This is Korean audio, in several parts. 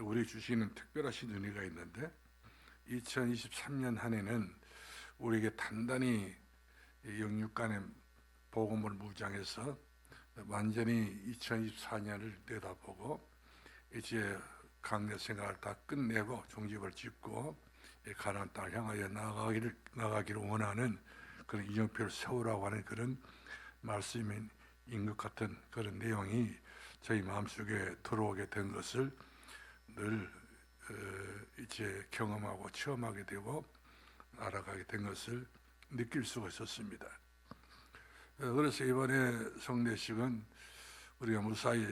우리 주시는 특별하신 은혜가 있는데 2023년 한 해는 우리에게 단단히 영육간의 복음을 무장해서 완전히 2024년을 내다보고 이제 강력 생활을 다 끝내고 종집을 짓고 가나안 땅을 향하여 나가기를 원하는 그런 이정표를 세우라고 하는 그런 말씀인 것 같은 그런 내용이 저희 마음속에 들어오게 된 것을 늘 이제 경험하고 체험하게 되고 알아가게 된 것을 느낄 수가 있었습니다. 그래서 이번에 성례식은 우리가 무사히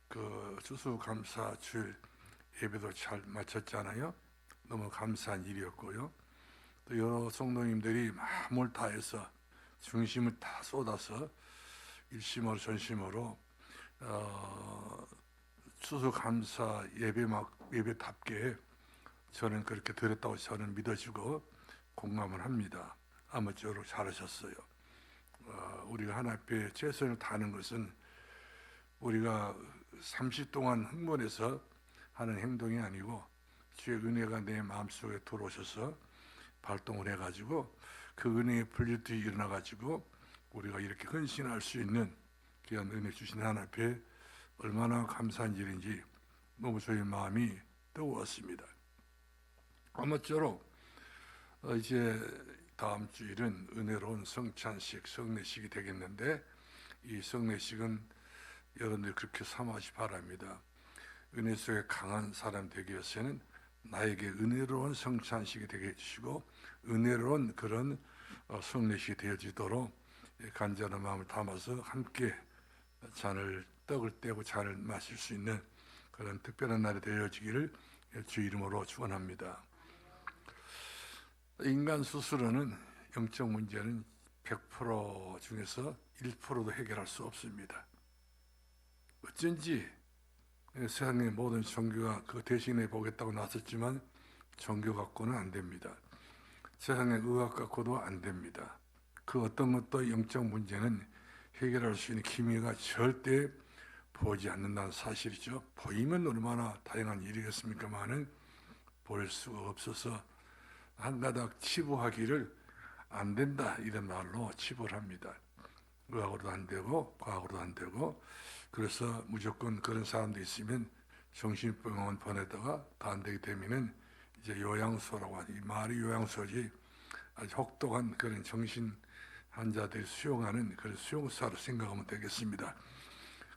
그 추수감사 주일 예배도 잘 마쳤잖아요. 너무 감사한 일이었고요. 또 여러 성도님들이 마음을 다해서 중심을 다 쏟아서 일심으로 전심으로 추수감사 예배답게 저는 그렇게 드렸다고 저는 믿어지고 공감을 합니다. 아무쪼록 잘하셨어요. 우리가 하나 앞에 최선을 다하는 것은 우리가 30 동안 흥분해서 하는 행동이 아니고 주의 은혜가 내 마음속에 들어오셔서 발동을 해가지고 그 은혜의 분리들이 일어나가지고 우리가 이렇게 헌신할 수 있는 귀한 은혜 주신 하나 앞에 얼마나 감사한 일인지 너무 저희 마음이 뜨거웠습니다. 아무쪼록 이제 다음 주일은 은혜로운 성찬식, 성례식이 되겠는데 이 성례식은 여러분들 그렇게 삼으시 바랍니다. 은혜 속에 강한 사람 되기 위해서는 나에게 은혜로운 성찬식이 되게 해주시고 은혜로운 그런 성례식이 되어지도록 간절한 마음을 담아서 함께 떡을 떼고 잔을 마실 수 있는 그런 특별한 날이 되어지기를 주 이름으로 축원합니다. 인간 스스로는 영적 문제는 100% 중에서 1%도 해결할 수 없습니다. 어쩐지 세상의 모든 종교가 그거 대신해 보겠다고 나섰지만 종교 갖고는 안 됩니다. 세상의 의학 갖고도 안 됩니다. 그 어떤 것도 영적 문제는 해결할 수 있는 기미가 절대 보이지 않는다는 사실이죠. 보이면 얼마나 다양한 일이겠습니까만은 볼 수가 없어서 한 가닥 치부하기를 안 된다 이런 말로 치부를 합니다. 의학으로도 안 되고 과학으로도 안 되고 그래서 무조건 그런 사람도 있으면 정신병원 보내다가 다 안 되게 되면은 이제 요양소라고 하지. 이 말이 요양소지 아주 혹독한 그런 정신 환자들이 수용하는 그런 수용소로 생각하면 되겠습니다.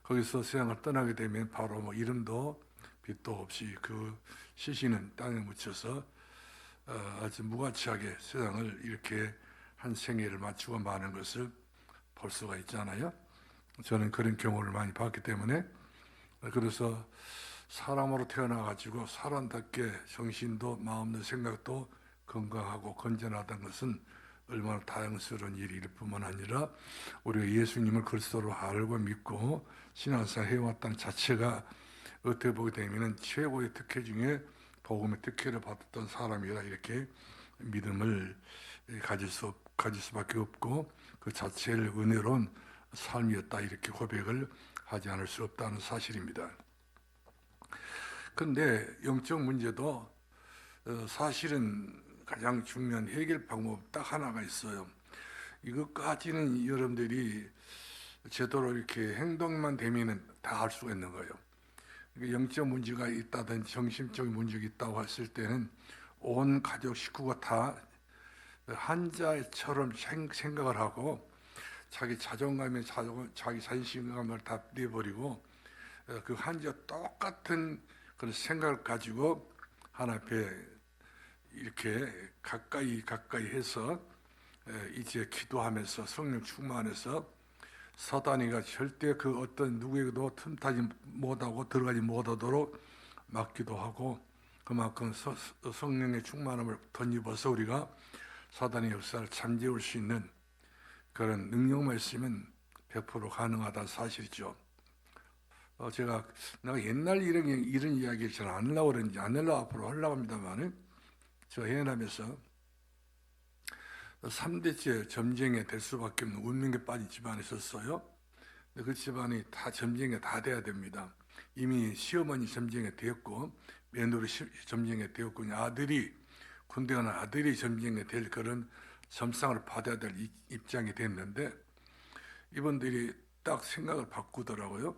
거기서 세상을 떠나게 되면 바로 뭐 이름도 빛도 없이 그 시신은 땅에 묻혀서 아주 무가치하게 세상을 이렇게 한 생애를 마치고 마는 것을 볼 수가 있잖아요. 저는 그런 경우를 많이 봤기 때문에 그래서 사람으로 태어나가지고 사람답게 정신도 마음도 생각도 건강하고 건전하다는 것은 얼마나 다양스러운 일일 뿐만 아니라 우리가 예수님을 그리스도로 알고 믿고 신앙생활 해왔다는 자체가 어떻게 보게 되면 최고의 특혜 중에 복음의 특혜를 받았던 사람이라 이렇게 믿음을 가질 수밖에 없고 그 자체를 은혜로운 삶이었다 이렇게 고백을 하지 않을 수 없다는 사실입니다. 그런데 영적 문제도 사실은 가장 중요한 해결 방법 딱 하나가 있어요. 이것까지는 여러분들이 제대로 이렇게 행동만 되면은 다 할 수가 있는 거예요. 영적 문제가 있다든 정신적인 문제가 있다고 했을 때는 온 가족 식구가 다 한자처럼 생각을 하고 자기 자존감에 자기 자신감을 다 내버리고 그 한자 똑같은 그런 생각을 가지고 하나 앞에 이렇게 가까이 해서 이제 기도하면서 성령 충만해서 사단이가 절대 그 어떤 누구에게도 틈타지 못하고 들어가지 못하도록 막기도 하고 그만큼 성령의 충만함을 덧입어서 우리가 사단의 역사를 잠재울 수 있는 그런 능력만 있으면 100% 가능하다는 사실이죠. 내가 옛날 이런 이야기 잘 안 하려고 그랬는지 안 하려고 앞으로 하려고 합니다만 저 해남에서 3대째 점쟁이 될 수밖에 없는 운명에 빠진 집안이 있었어요. 근데 그 집안이 다 점쟁이가 다 돼야 됩니다. 이미 시어머니 점쟁이 되었고 며느리 점쟁이 되었고 아들이 군대 가는 아들이 점쟁이 될 그런 점상을 받아야 될 입장이 됐는데 이분들이 딱 생각을 바꾸더라고요.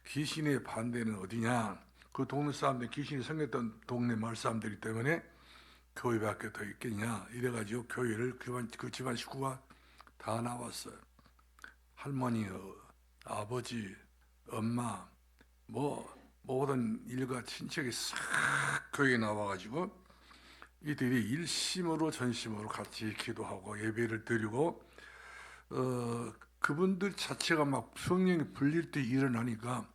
귀신의 반대는 어디냐? 그 동네 사람들 귀신이 생겼던 동네 마을 사람들이기 때문에 교회밖에 더 있겠냐? 이래가지고 교회를 그 집안 식구가 다 나왔어요. 할머니, 아버지, 엄마, 뭐 모든 일가 친척이 싹 교회에 나와가지고 이들이 일심으로 전심으로 같이 기도하고 예배를 드리고 그분들 자체가 막 성령이 불릴 때 일어나니까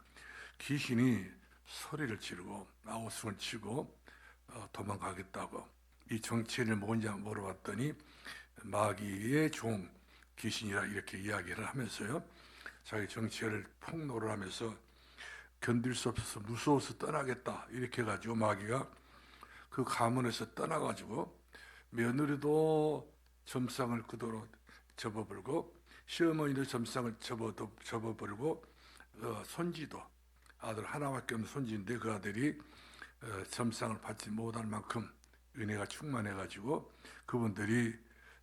귀신이 소리를 지르고 아우성을 치고 도망가겠다고. 이 정체를 뭔지 물어봤더니 마귀의 종 귀신이라 이렇게 이야기를 하면서요. 자기 정체를 폭로를 하면서 견딜 수 없어서 무서워서 떠나겠다 이렇게 해가지고 마귀가 그 가문에서 떠나가지고 며느리도 점상을 그대로 접어버리고 시어머니도 점상을 접어버리고 손지도 아들 하나밖에 없는 손지인데 그 아들이 점상을 받지 못할 만큼 은혜가 충만해가지고 그분들이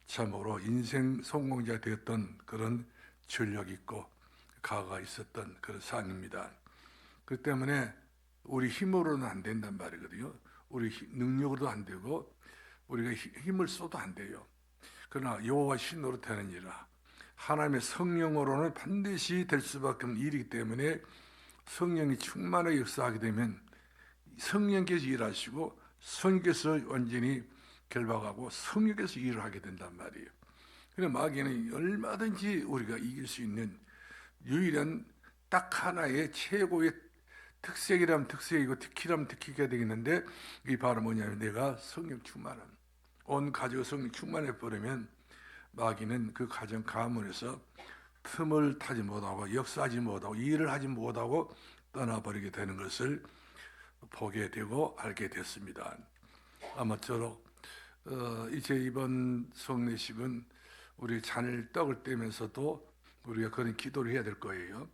참으로 인생 성공자 되었던 그런 전력 있고 가가 있었던 그런 상입니다. 그 때문에 우리 힘으로는 안 된단 말이거든요. 우리 능력으로도 안 되고 우리가 힘을 써도 안 돼요. 그러나 여호와 신으로 되는 일이라 하나님의 성령으로는 반드시 될 수밖에 없는 일이기 때문에 성령이 충만하게 역사하게 되면 성령께서 일하시고 성령께서 완전히 결박하고 성령께서 일을 하게 된단 말이에요. 그래서 마귀는 얼마든지 우리가 이길 수 있는 유일한 딱 하나의 최고의 특색이라면 특색이고 특기라면 특기가 되겠는데 이 바로 뭐냐면 내가 성령 충만함. 온 가족의 성령 충만해 버리면 마귀는 그 가정 가문에서 틈을 타지 못하고 역사하지 못하고 일을 하지 못하고 떠나버리게 되는 것을 보게 되고 알게 됐습니다. 아무쪼록 이제 이번 성례식은 우리 잔을 떡을 떼면서도 우리가 그런 기도를 해야 될 거예요.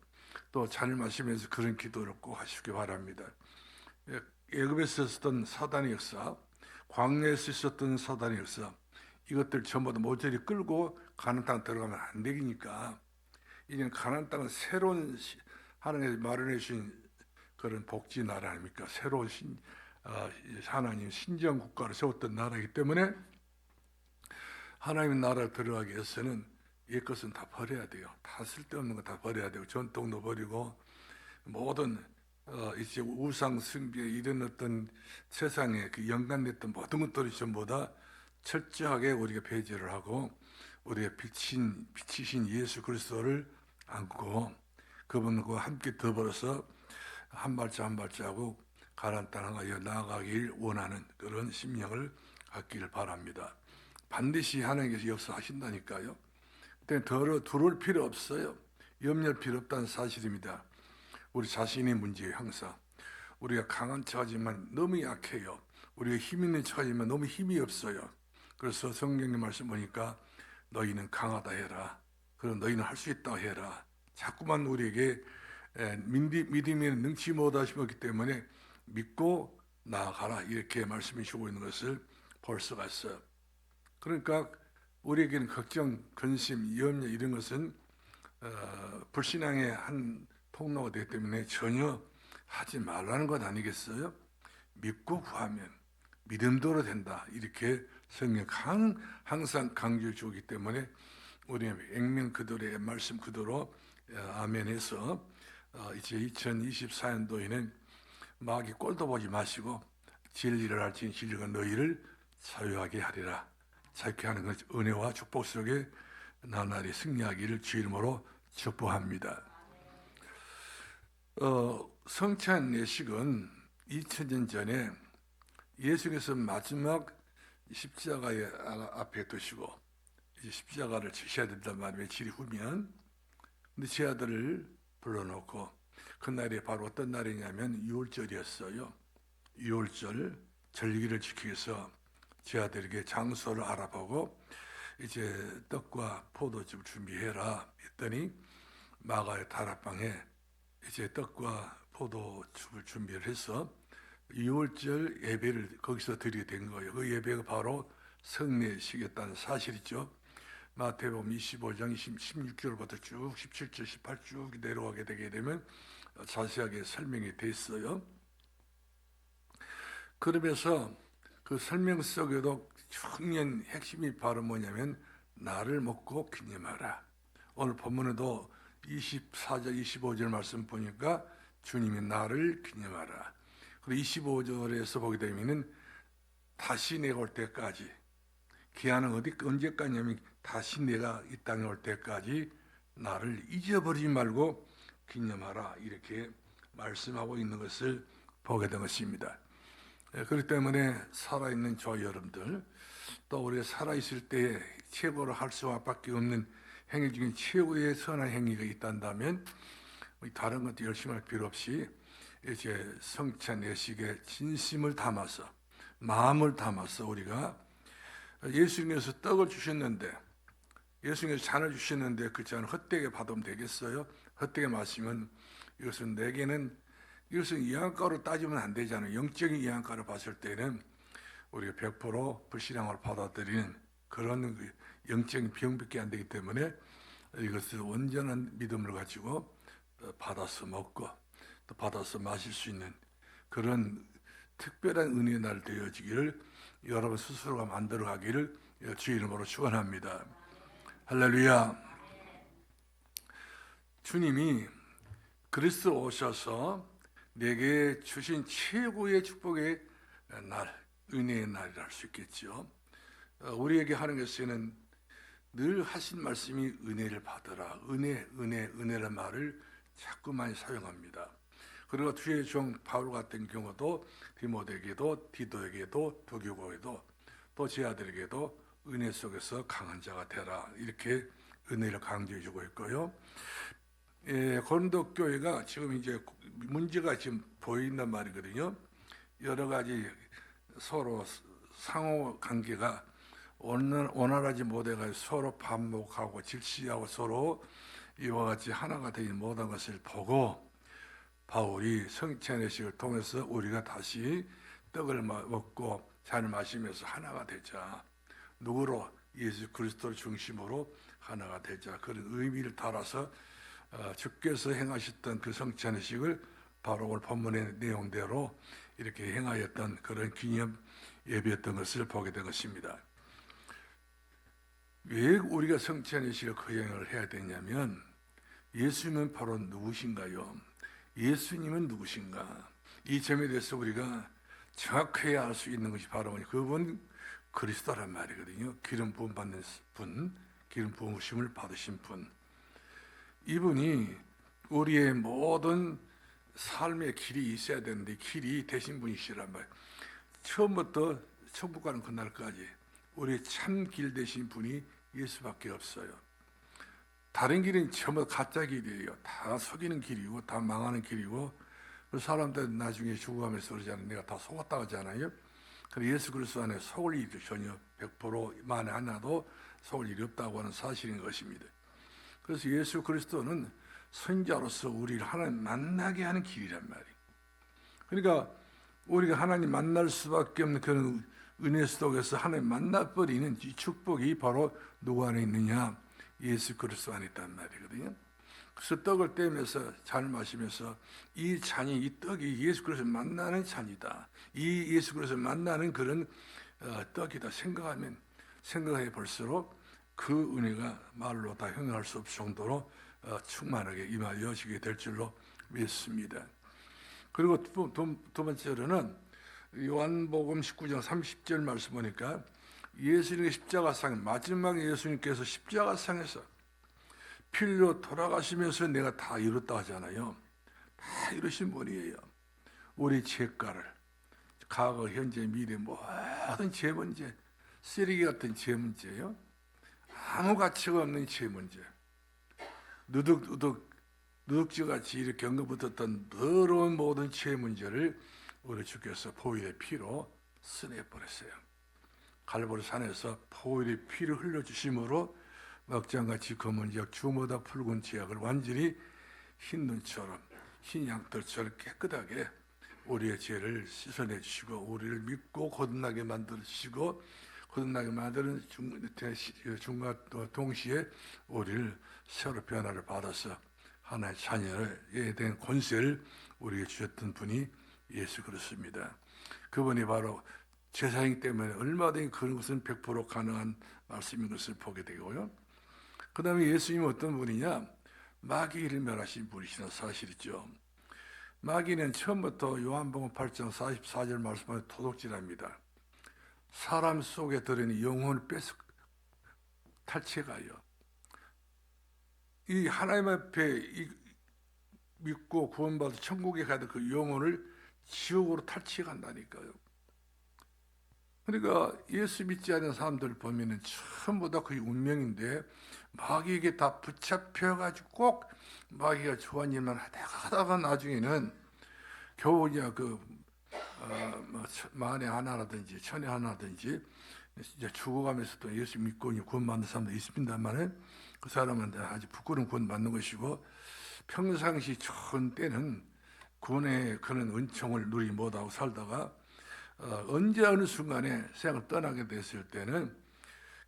또 잔을 마시면서 그런 기도를 꼭 하시기 바랍니다. 애굽에서 있었던 사단의 역사, 광야에서 있었던 사단의 역사, 이것들 전부 다 모조리 끌고 가나안 땅 들어가면 안 되니까 이제는 가나안 땅은 새로운 하나님이 마련해 주신 그런 복지 나라 아닙니까? 새로운 하나님 신정 국가를 세웠던 나라이기 때문에 하나님의 나라를 들어가기 위해서는 옛것은 다 버려야 돼요. 다 쓸데없는 거 다 버려야 되고 전통도 버리고 모든 이제 우상 숭배 이런 어떤 세상에 그 연관됐던 모든 것들이 전부 다 철저하게 우리가 배제를 하고 우리가 빛이신 예수 그리스도를 안고 그분과 함께 더불어서 한 발짝 한 발자국 가나안 땅에 나아가길 원하는 그런 심령을 갖기를 바랍니다. 반드시 하나님께서 역사하신다니까요. 두려울 필요 없어요. 염려할 필요 없다는 사실입니다. 우리 자신의 문제예요. 항상 우리가 강한 척하지만 너무 약해요. 우리가 힘 있는 척하지만 너무 힘이 없어요. 그래서 성경의 말씀 보니까 너희는 강하다 해라. 그럼 너희는 할 수 있다 해라. 자꾸만 우리에게 믿음이 능치 못하시기 때문에 믿고 나아가라 이렇게 말씀해 주고 있는 것을 볼 수가 있어요. 그러니까 우리에게는 걱정, 근심, 염려 이런 것은 불신앙의 한 통로가 되기 때문에 전혀 하지 말라는 것 아니겠어요? 믿고 구하면 믿음대로 된다 이렇게 성경 항상 강조해 주기 때문에 우리는 액면 그대로의 말씀 그대로 아멘해서 이제 2024년도에는 마귀 꼴도 보지 마시고 진리를 알지 진리가 너희를 자유하게 하리라. 자유케 하는 것 은혜와 축복 속에 나날이 승리하기를 주 이름으로 축복합니다. 성찬 예식은 2000년 전에 예수께서 마지막 십자가의 앞에 두시고 이제 십자가를 지셔야 된단 말이에요. 질이 후면. 근데 제 아들을 불러놓고 그날이 바로 어떤 날이냐면 6월절이었어요. 6월절 절기를 지키기 위해서 제 아들에게 장소를 알아보고 이제 떡과 포도즙 준비해라 했더니 마가의 다락방에 이제 떡과 포도즙을 준비를 해서 유월절 예배를 거기서 드리게 된 거예요. 그 예배가 바로 성례식이었다는 사실이죠. 마태복음 25장 16절부터 쭉 17절, 18 쭉 내려가게 되게 되면 자세하게 설명이 돼 있어요. 그러면서 그 설명 속에도 중요한 핵심이 바로 뭐냐면 나를 먹고 기념하라. 오늘 본문에도 24절, 25절 말씀 보니까 주님이 나를 기념하라. 그리고 25절에서 보게 되면은 다시 내가 올 때까지, 기한은 언제까지냐면 다시 내가 이 땅에 올 때까지 나를 잊어버리지 말고 기념하라, 이렇게 말씀하고 있는 것을 보게 된 것입니다. 그렇기 때문에 살아있는 저 여러분들, 또 우리가 살아있을 때 최고로 할 수밖에 없는 행위 중에 최고의 선한 행위가 있다면 다른 것도 열심히 할 필요 없이 이제 성찬 내식에 진심을 담아서, 마음을 담아서 우리가 예수님께서 떡을 주셨는데, 예수님께서 잔을 주셨는데 그 잔을 헛되게 받으면 되겠어요? 헛되게 마시면 이것은 내게는, 이것은 이한가로 따지면 안 되잖아요. 영적인 이한가로 봤을 때는 우리가 100% 불신앙으로 받아들이는 그런 영적인 병밖에 안 되기 때문에 이것을 온전한 믿음을 가지고 받아서 먹고 또 받아서 마실 수 있는 그런 특별한 은혜의 날 되어지기를 여러분 스스로가 만들어가기를 주의 이름으로 축원합니다. 할렐루야. 주님이 그리스도로 오셔서 내게 주신 최고의 축복의 날, 은혜의 날이라 할 수 있겠죠. 우리에게 하나님께서는 늘 하신 말씀이 은혜를 받으라. 은혜라는 말을 자꾸만 사용합니다. 그리고 주의 종 바울 같은 경우도 디모데에게도, 디도에게도, 도교고에도, 또 제 아들에게도 은혜 속에서 강한 자가 되라, 이렇게 은혜를 강조해 주고 있고요. 고린도 교회가 지금 이제 문제가 지금 보인단 말이거든요. 여러 가지 서로 상호 관계가 원활하지 못해가지고 서로 반목하고 질시하고 서로 이와 같이 하나가 되지 못한 것을 보고 바울이 성찬의식을 통해서 우리가 다시 떡을 먹고 잔을 마시면서 하나가 되자. 누구로? 예수 그리스도를 중심으로 하나가 되자. 그런 의미를 따라서 주께서 행하셨던 그 성찬의식을 바로 오늘 본문의 내용대로 이렇게 행하였던 그런 기념 예배였던 것을 보게 된 것입니다. 왜 우리가 성찬의식을 거행을 해야 되냐면 예수님은 바로 누구신가요? 예수님은 누구신가? 이 점에 대해서 우리가 정확해야 알 수 있는 것이 바로 그분 그리스도란 말이거든요. 기름 부음 받는 분, 기름 부으심을 받으신 분. 이분이 우리의 모든 삶의 길이 있어야 되는데 길이 되신 분이시란 말이에요. 처음부터 천국 가는 그날까지 우리의 참 길 되신 분이 예수밖에 없어요. 다른 길은 전부 가짜 길이에요. 다 속이는 길이고 다 망하는 길이고, 사람들 나중에 죽어가면서 그러잖아요. 내가 다 속았다고 하잖아요. 그런데 예수 그리스도 안에 속을 일이 전혀 100% 만에 하나도 속을 일이 없다고 하는 사실인 것입니다. 그래서 예수 그리스도는 선자로서 우리를 하나님 만나게 하는 길이란 말이에요. 그러니까 우리가 하나님 만날 수밖에 없는 그런 은혜 속에서 하나님 만나버리는 이 축복이 바로 누구 안에 있느냐? 예수 그리스도 안에 있단 말이거든요. 그래서 떡을 떼면서 잔을 마시면서 이 잔이, 이 떡이 예수 그리스도를 만나는 잔이다, 이 예수 그리스도를 만나는 그런 떡이다 생각해 볼수록 그 은혜가 말로 다 형용할 수 없을 정도로 충만하게 임하여지게 될 줄로 믿습니다. 그리고 두 번째로는 요한복음 19장 30절 말씀 보니까 예수님의 십자가상, 마지막 예수님께서 십자가상에서 필로 돌아가시면서 내가 다 이뤘다 하잖아요. 다 이루신 분이에요. 우리 죄가를, 과거, 현재, 미래 모든 죄 문제, 쓰레기 같은 죄 문제요, 아무 가치가 없는 죄 문제, 누둑지같이 이렇게 언급붙었던 더러운 모든 죄 문제를 우리 주께서 보혈의 피로 쓰내버렸어요. 갈보리 산에서 보혈의 피를 흘려주심으로 먹장같이 검은 약 주보다 붉은 지약을 완전히 흰 눈처럼, 흰 양털처럼 깨끗하게 우리의 죄를 씻어내 주시고 우리를 믿고 거듭나게 만들어 주시고 거듭나게 만드는 중과 동시에 우리를 새로 변화를 받아서 하나의 자녀에 대한 권세를 우리에게 주셨던 분이 예수 그리스도입니다. 그분이 바로 제사이기 때문에 얼마든지 그런 것은 100% 가능한 말씀인 것을 보게 되고요. 그 다음에 예수님은 어떤 분이냐? 마귀를 멸하신 분이시나 사실이죠. 마귀는 처음부터 요한복음 8장 44절 말씀에 도둑질합니다. 사람 속에 들어있는 영혼을 탈취해가요. 이 하나님 앞에 믿고 구원받아 천국에 가는 그 영혼을 지옥으로 탈취해 간다니까요. 그러니까 예수 믿지 않는 사람들 보면은 전부 다 그게 운명인데 마귀에게 다 붙잡혀가지고 꼭 마귀가 좋아하는 일만 하다가 나중에는 겨우 이제 만에 하나라든지 천에 하나라든지 이제 죽어가면서도 예수 믿고 구원받는 사람도 있습니다만은 그 사람한테 아주 부끄러운 구원받는 것이고 평상시 좋은 때는 구원의 그런 은총을 누리지 못하고 살다가 언제 어느 순간에 세상을 떠나게 됐을 때는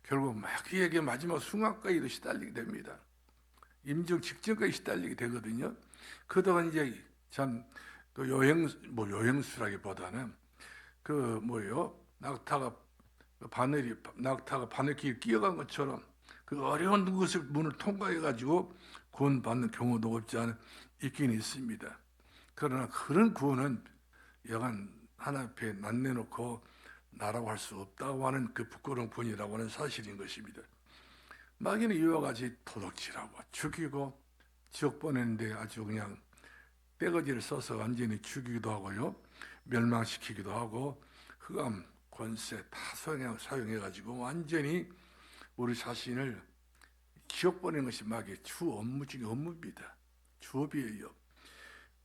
결국 마귀에게 마지막 순간까지도 시달리게 됩니다. 임종 직전까지 시달리게 되거든요. 그러다가 이제 참 또 요행수라기보다는 낙타가 바늘길 끼어간 것처럼 그 어려운 것을 문을 통과해 가지고 구원받는 경우도 없지 않은 있긴 있습니다. 그러나 그런 구원은 여간 하나님 앞에 낯내놓고 나라고 할 수 없다고 하는 그 부끄러운 분이라고 하는 사실인 것입니다. 마귀는 이와 같이 도둑질하고 죽이고 지옥 보내는데 아주 그냥 떼거지를 써서 완전히 죽이기도 하고요, 멸망시키기도 하고 흑암, 권세 다 사용해가지고 완전히 우리 자신을 지옥 보내는 것이 마귀의 주 업무 중에 업무입니다. 주업이에요.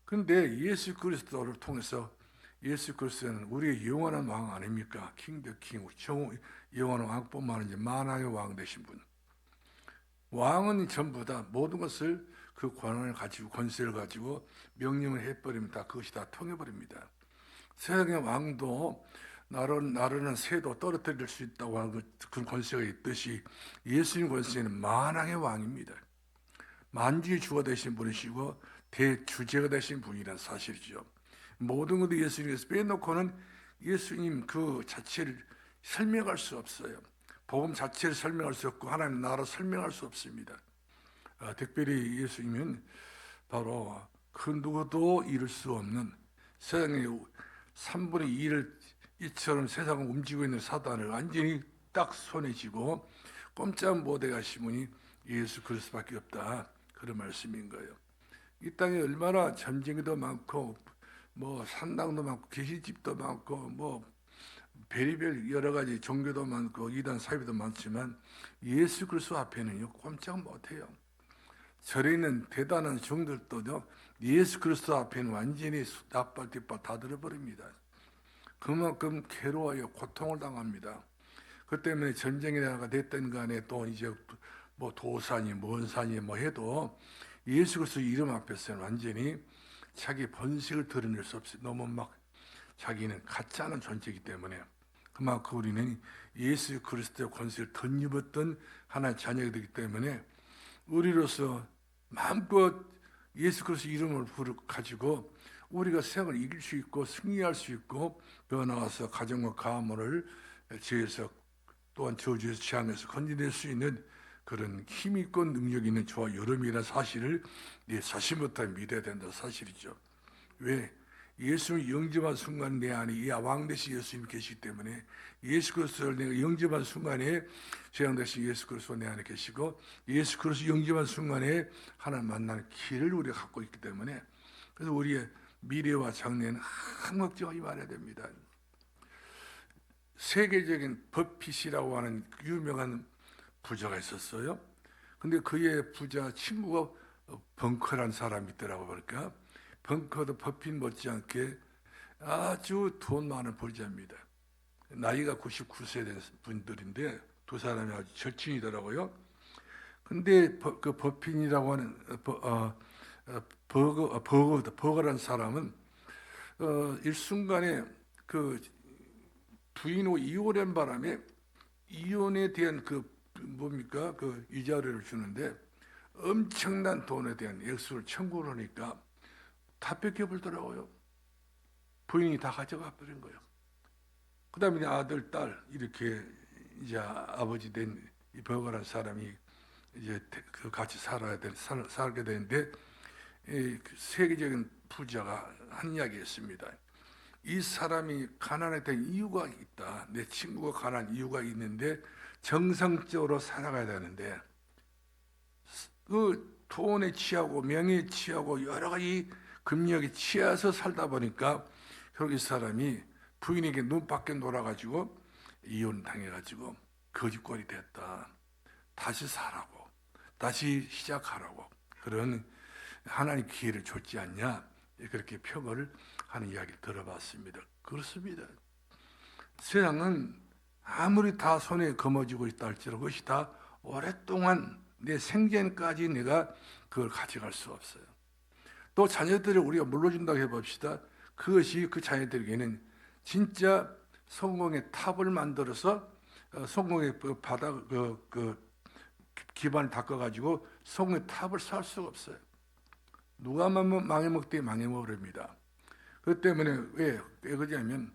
그런데 예수 그리스도를 통해서 예수 그리스도는 우리의 영원한 왕 아닙니까? 킹 더 킹, 영원한 왕뿐만 아니라 만왕의 왕 되신 분. 왕은 전부 다 모든 것을 그 권한을 가지고 권세를 가지고 명령을 해버리면 다 그것이 다 통해버립니다. 세상의 왕도 나르는 새도 떨어뜨릴 수 있다고 하는 그런 권세가 있듯이 예수님 권세는 만왕의 왕입니다. 만주의 주가 되신 분이시고 대주제가 되신 분이라는 사실이죠. 모든 것도 예수님께서 빼놓고는 예수님 그 자체를 설명할 수 없어요. 복음 자체를 설명할 수 없고 하나님 나라 설명할 수 없습니다. 특별히 예수님은 바로 그 누구도 이룰 수 없는 세상의 3분의 2를 이처럼 세상을 움직이고 있는 사단을 완전히 딱 손에 쥐고 꼼짝 못해 가신 분이 예수 그리스도밖에 없다, 그런 말씀인 거예요. 이 땅에 얼마나 전쟁도 많고 산당도 많고 계시집도 많고 별의별 여러 가지 종교도 많고 이단 사회도 많지만 예수 그리스도 앞에는요 꼼짝 못해요. 절에 있는 대단한 종들도요 예수 그리스도 앞에는 완전히 납발 뒷발 다 들어버립니다. 그만큼 괴로워요. 고통을 당합니다. 그 때문에 전쟁이라가 됐든 간에 또 이제 도산이 먼 산이 해도 예수 그리스도 이름 앞에서는 완전히 자기 번식을 드러낼 수 없어요. 너무 자기는 같지 않은 존재이기 때문에 그만큼 우리는 예수 그리스도의 권세를 덧입었던 하나의 자녀가 되기 때문에 우리로서 마음껏 예수 그리스도 이름을 가지고 우리가 세상을 이길 수 있고 승리할 수 있고 변화와서 가정과 가문을 죄에서 또한 저주에서 재앙에서 건져낼 수 있는 그런 힘있고 능력 있는 저와 여러분이라는 사실을 내 자신부터 믿어야 된다는 사실이죠. 왜? 예수를 영접한 순간 내 안에 이 왕 되신 예수님이 계시기 때문에 예수 그리스도를 내가 영접한 순간에 재앙 되신 예수 그리스도 내 안에 계시고 예수 그리스도 영접한 순간에 하나님 만나는 길을 우리가 갖고 있기 때문에 그래서 우리의 미래와 장래는 항상 걱정하지 말아야 됩니다. 세계적인 버핏이라고 하는 유명한 부자가 있었어요. 근데 그의 부자 친구가 벙커라는 사람이 있더라고. 보니까 벙커도 버핏 못지않게 아주 돈 많은 부자입니다. 나이가 99세 된 분들인데 두 사람이 아주 절친이더라고요. 근데 그 버핏이라고 하는 버거란 사람은 일순간에 그 부인하고 이혼한 바람에 이혼에 대한 그 뭡니까 그 이자료를 주는데 엄청난 돈에 대한 액수를 청구를 하니까 다 뺏겨버리더라고요. 부인이 다 가져가 버린 거예요. 그다음에 아들, 딸 이렇게 이제 아버지 된 이 버거란 사람이 이제 그 같이 살게 되는데 그 세계적인 부자가 한 이야기 했습니다. 이 사람이 가난했던 이유가 있다. 내 친구가 가난한 이유가 있는데 정상적으로 살아가야 되는데 그 돈에 취하고 명예에 취하고 여러 가지 금력에 취해서 살다 보니까 결국 이 사람이 부인에게 눈 밖에 놀아가지고 이혼 당해가지고 거지꼴이 됐다. 다시 살라고, 다시 시작하라고 그런 하나님 기회를 줬지 않냐 그렇게 표거를 하는 이야기를 들어봤습니다. 그렇습니다. 세상은 아무리 다 손에 거머쥐고 있다 할지라도 그것이 다 오랫동안 내 생전까지 내가 그걸 가져갈 수 없어요. 또 자녀들을 우리가 물러준다고 해봅시다. 그것이 그 자녀들에게는 진짜 성공의 탑을 만들어서 성공의 바닥 기반을 닦아가지고 성공의 탑을 쌓을 수가 없어요. 누가 망해먹되 망해먹으렵니다. 그것 때문에 왜 그러냐면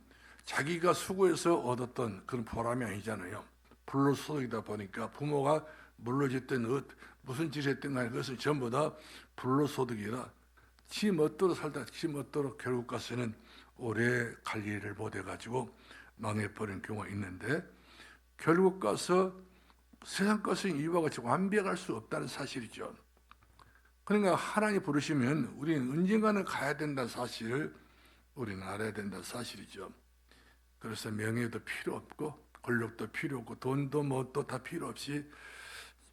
자기가 수고해서 얻었던 그런 보람이 아니잖아요. 불로소득이다 보니까 부모가 물러줬던 무슨 짓을 했든 간에 그것은 전부 다 불로소득이라 지 멋대로 살다 지 멋대로 결국 가서는 오래 관리를 못해가지고 망해버린 경우가 있는데 결국 가서 세상 것은 이와 같이 완벽할 수 없다는 사실이죠. 그러니까 하나님 부르시면 우리는 언젠가는 가야 된다는 사실을 우리는 알아야 된다는 사실이죠. 그래서 명예도 필요 없고 권력도 필요 없고 돈도 뭣도 다 필요 없이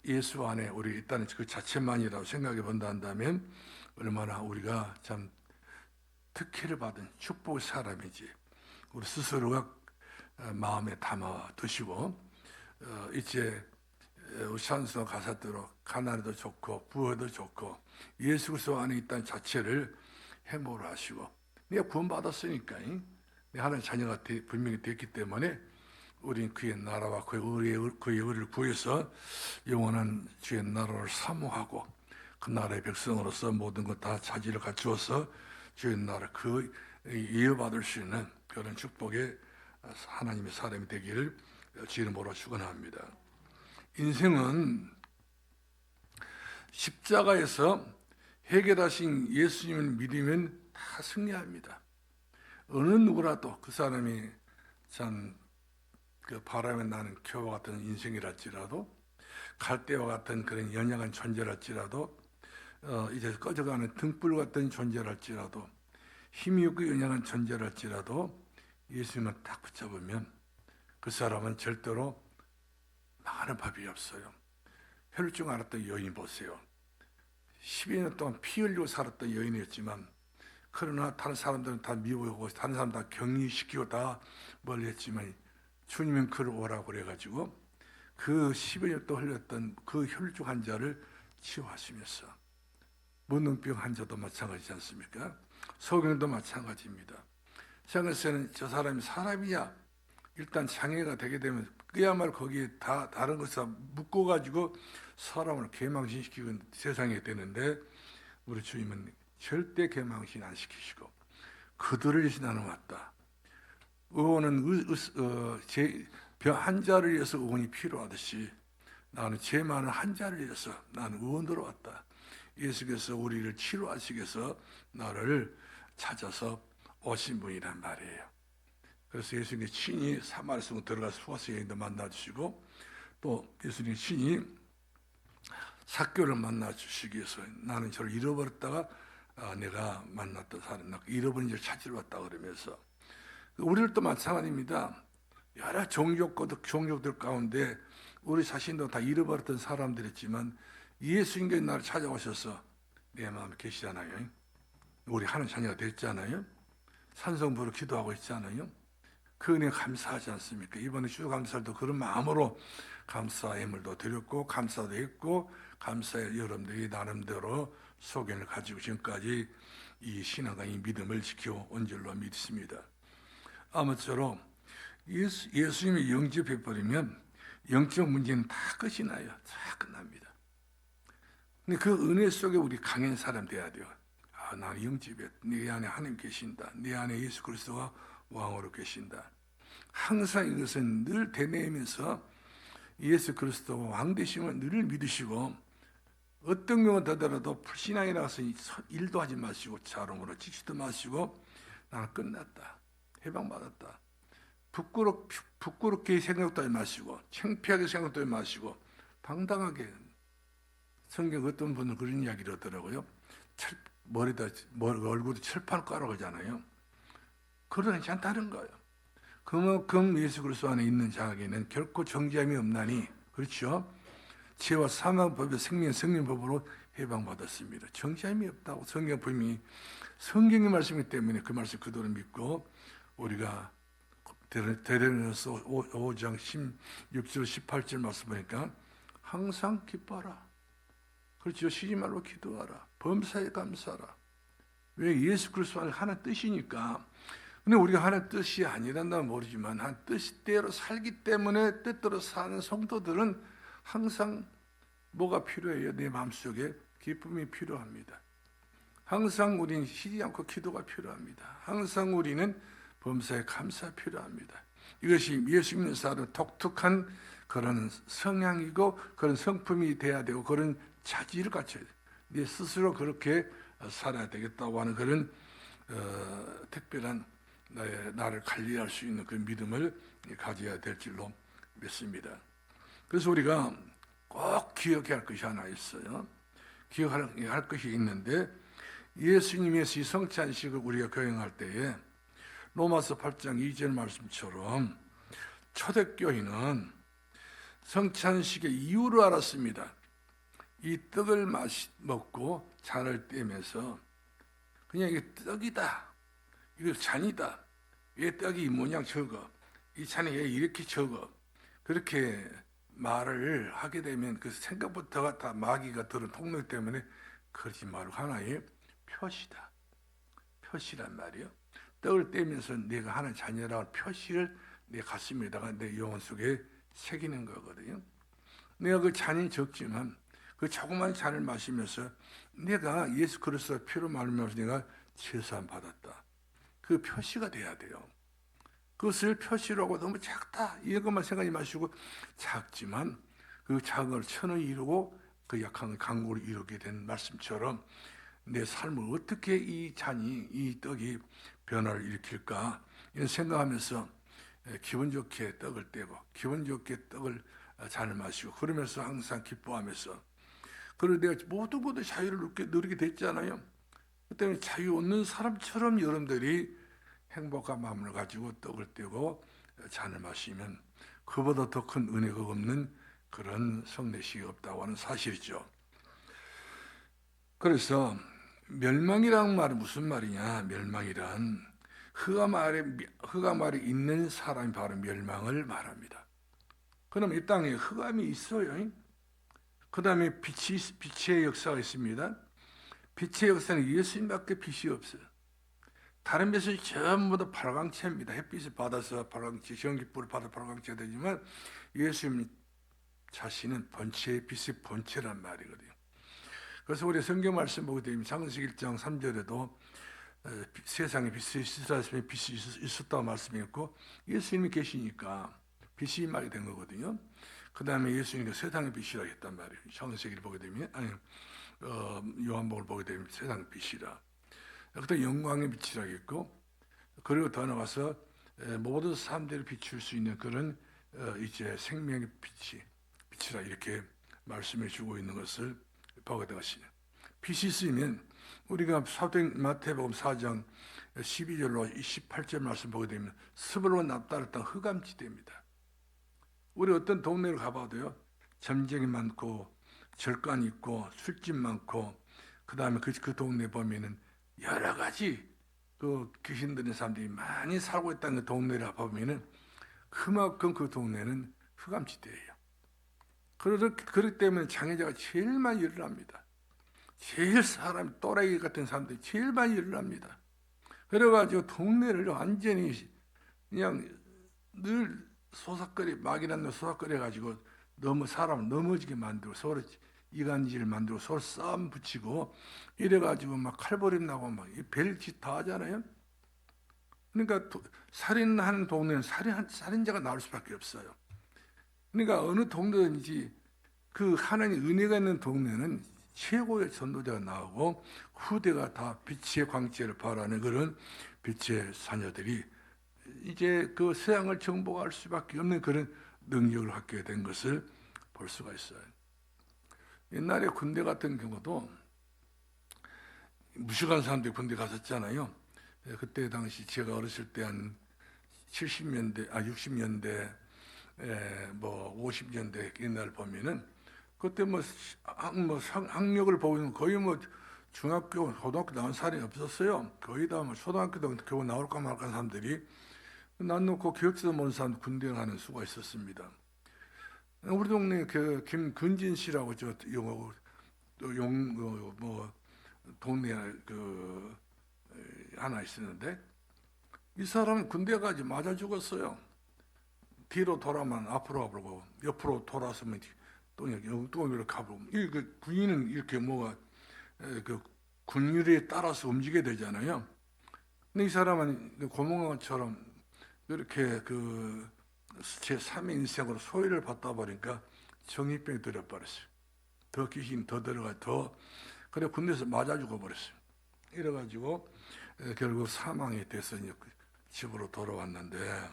예수 안에 우리 있다는 그 자체만이라고 생각해 본다면 얼마나 우리가 참 특혜를 받은 축복의 사람이지. 우리 스스로가 마음에 담아 두시고 이제 우리 찬송 가사대로 가난해도 좋고 부여도 좋고 예수 그리스도 안에 있다는 자체를 해모를 하시고 내가 구원받았으니까 내 하나님 자녀가 분명히 됐기 때문에 우리는 그의 나라와 그의 의를 구해서 영원한 주의 나라를 사모하고 그 나라의 백성으로서 모든 것 다 차지를 갖추어서 주의 나라 그 이어받을 수 있는 그런 축복의 하나님의 사람이 되기를 주의 이름으로 축원합니다. 인생은 십자가에서 해결하신 예수님을 믿으면 다 승리합니다. 어느 누구라도 그 사람이 참 그 바람에 나는 겨와 같은 인생이랄지라도 갈대와 같은 그런 연약한 존재랄지라도 이제 꺼져가는 등불 같은 존재랄지라도 힘이 없고 연약한 존재랄지라도 예수님을 딱 붙잡으면 그 사람은 절대로 망하는 법이 없어요. 혈루증 앓았던 여인 보세요. 12년 동안 피 흘리고 살았던 여인이었지만 그러나 다른 사람들은 다 미워하고 다른 사람 다 격리시키고 다 멀리했지만 주님은 그를 오라고 그래가지고 그 12년 동안 흘렸던 그 혈루증 환자를 치유하시면서 문둥병 환자도 마찬가지지 않습니까? 소경도 마찬가지입니다. 세상에서는 저 사람이 사람이야 일단 장애가 되게 되면 그야말로 거기에 다 다른 것을 묶어가지고 사람을 개망신시키는 세상이 되는데 우리 주님은 절대 개망신 안 시키시고 그들을 위해서 나는 왔다. 의원은 환자를 위해서 의원이 필요하듯이 나는 죄 많은 환자를 위해서 나는 의원으로 왔다. 예수께서 우리를 치료하시기 위해서 나를 찾아서 오신 분이란 말이에요. 그래서 예수님이 친히 사마리아성에 들어가서 후가스 여인도 만나주시고 또 예수님이 친히 삭개를 만나주시기 위해서 나는 저를 잃어버렸다가 내가 만났던 사람, 잃어버린 자를 찾으러 왔다 그러면서 우리들도 마찬가지입니다. 여러 종족들 가운데 우리 자신도 다 잃어버렸던 사람들이지만 예수님께서 나를 찾아오셔서 내 마음에 계시잖아요. 우리 하나님 자녀가 됐잖아요. 산성부로 기도하고 있잖아요. 그 은혜 감사하지 않습니까? 이번에 추수감사도 그런 마음으로 감사 예물도 드렸고 감사도 했고 감사의 여러분들이 나름대로 소견을 가지고 지금까지 이 신앙과 이 믿음을 지켜온 줄로 믿습니다. 아무쪼록 예수님이 영접해버리면 영적 문제는 다 끝이 나요. 다 끝납니다. 근데 그 은혜 속에 우리 강한 사람 돼야 돼요. 아, 나는 영접해. 내 안에 하나님 계신다. 내 안에 예수 그리스도가 왕으로 계신다. 항상 이것은 늘 되뇌이면서 예수 그리스도가 왕 되심을 늘 믿으시고 어떤 경우 더더라도 불신앙이 나서 일도 하지 마시고 자롱으로 지치도 마시고 나는 끝났다. 해방받았다. 부끄럽게 생각도 하지 마시고 창피하게 생각도 하지 마시고 당당하게 성경 어떤 분은 그런 이야기를 하더라고요. 얼굴에 철판 깔아 그러잖아요. 그러다 괜찮다는 거예요. 그만큼 예수 그리스도 안에 있는 자에게는 결코 정죄함이 없나니 그렇죠? 죄와 사망법의 생명법으로 해방받았습니다. 정죄함이 없다고 성경이 말씀이기 때문에 그 말씀 그대로 믿고 우리가 데레미서 5장 16절 18절 말씀 보니까 항상 기뻐하라. 그렇죠? 쉬지 말고 기도하라. 범사에 감사하라. 왜? 예수 그리스도 안에 하나님 뜻이니까. 근데 우리가 하나님 뜻이 아니란다면 모르지만 한 뜻대로 살기 때문에 뜻대로 사는 성도들은 항상 뭐가 필요해요? 내 마음속에 기쁨이 필요합니다. 항상 우리는 쉬지 않고 기도가 필요합니다. 항상 우리는 범사에 감사 필요합니다. 이것이 예수 믿는 사람의 독특한 그런 성향이고 그런 성품이 돼야 되고 그런 자질을 갖춰야 돼요. 네 스스로 그렇게 살아야 되겠다고 하는 그런 특별한 나를 관리할 수 있는 그 믿음을 가져야 될 줄로 믿습니다. 그래서 우리가 꼭 기억해야 할 것이 하나 있어요. 기억할 것이 있는데 예수님의 이 성찬식을 우리가 교행할 때에 로마서 8장 2절 말씀처럼 초대교인은 성찬식의 이유를 알았습니다. 이 떡을 먹고 잔을 떼면서 그냥 이게 떡이다. 이거 잔이다. 왜 떡이 이 모양 적어? 이 잔이 왜 이렇게 적어? 그렇게 말을 하게 되면 그 생각부터가 다 마귀가 들은 통로 때문에 그러지 말고 하나의 표시다. 표시란 말이에요. 떡을 떼면서 내가 하는 자녀라는 표시를 내 가슴에다가 내 영혼 속에 새기는 거거든요. 내가 그 잔이 적지만 그 조그만 잔을 마시면서 내가 예수 그리스도의 피로 말미암아서 내가 제사함 받았다. 그 표시가 돼야 돼요. 그것을 표시로 하고 너무 작다 이런 것만 생각하지 마시고 작지만 그 작은 걸 천을 이루고 그 약한 강구를 이루게 된 말씀처럼 내 삶을 어떻게 이 잔이 이 떡이 변화를 일으킬까 이런 생각하면서 기분 좋게 떡을 떼고 기분 좋게 떡을 잔을 마시고 그러면서 항상 기뻐하면서 그리고 내가 모두 자유를 누리게 됐잖아요. 그때는 자유 없는 사람처럼 여러분들이 행복한 마음을 가지고 떡을 떼고 잔을 마시면 그보다 더 큰 은혜가 없는 그런 성례식이 없다고 하는 사실이죠. 그래서 멸망이라는 말은 무슨 말이냐? 멸망이란 흑암 아래 있는 사람이 바로 멸망을 말합니다. 그럼 이 땅에 흑암이 있어요. 그 다음에 빛의 역사가 있습니다. 빛의 역사는 예수님밖에 빛이 없어요. 다른 빛은 전부 다 발광체입니다. 햇빛을 받아서 발광체, 전기불을 받아 발광체가 되지만 예수님 자신은 본체의 빛의 본체란 말이거든요. 그래서 우리 성경 말씀 보게 되면 창세기 1장 3절에도 세상에 빛이 있었으면 빛이 있었다고 말씀했고 예수님이 계시니까 빛이 말이 된 거거든요. 그 다음에 예수님이 세상의 빛이라고 했단 말이에요. 창세기를 보게 되면 요한복음을 보게 되면 세상의 빛이라. 그때 영광의 빛이라고 했고 그리고 더 나가서 모든 사람들을 비출 수 있는 그런 이제 생명의 빛이라 이렇게 말씀해 주고 있는 것을 보게 되었습니다. 빛이 있으면 우리가 마태복음 4장 12절로 28절 말씀 보게 되면 습으로 납달았던 흑암지대입니다. 우리 어떤 동네를 가봐도요 점쟁이 많고 절간 있고 술집 많고 그 다음에 그 동네 보면은 여러 가지 그 귀신 들린 사람들이 많이 살고 있다는 동네라 보면은 그만큼 그 동네는 흑암지대예요. 그렇기 때문에 장애자가 제일 많이 일어납니다. 제일 사람 또라이 같은 사람들이 제일 많이 일어납니다. 그래가지고 동네를 완전히 그냥 늘 소삭거리 막이라는 소삭거려 가지고 사람 넘어지게 만들고 서로 이간질 만들고 서로 싸움 붙이고 이래가지고 막 칼버림 나고 막 별짓 다 하잖아요. 그러니까 살인하는 동네는 살인자가 나올 수밖에 없어요. 그러니까 어느 동네든지 그 하나님 은혜가 있는 동네는 최고의 전도자가 나오고 후대가 다 빛의 광채를 발하는 그런 빛의 자녀들이 이제 그 세상을 정복할 수밖에 없는 그런 능력을 갖게 된 것을 볼 수가 있어요. 옛날에 군대 같은 경우도 무식한 사람들이 군대 갔었잖아요. 그때 당시 제가 어렸을 때 한 70년대, 60년대, 뭐 50년대 옛날 보면은 그때 뭐 학력을 보면 거의 뭐 중학교, 고등학교 나온 사람이 없었어요. 거의 다 뭐 초등학교도 겨우 나올까 말까 하는 사람들이 난 놓고 기억지도 모르는 사람 군대 가는 수가 있었습니다. 우리 동네 그 김근진 씨라고 뭐 동네 그 하나 있었는데 이 사람은 군대 가지 맞아 죽었어요. 뒤로 돌아만 앞으로 가보고 옆으로 돌아서면 또 이렇게 가보고 그 군인은 이렇게 뭐가 그 군율에 따라서 움직여야 되잖아요. 근데 이 사람은 고몽왕처럼 이렇게 그 제3의 인생으로 소외를 받다 보니까 정신병이 들어버렸어요. 더 귀신 더 들어가 그래 군대에서 맞아 죽어버렸어요. 이래가지고 결국 사망이 돼서 집으로 돌아왔는데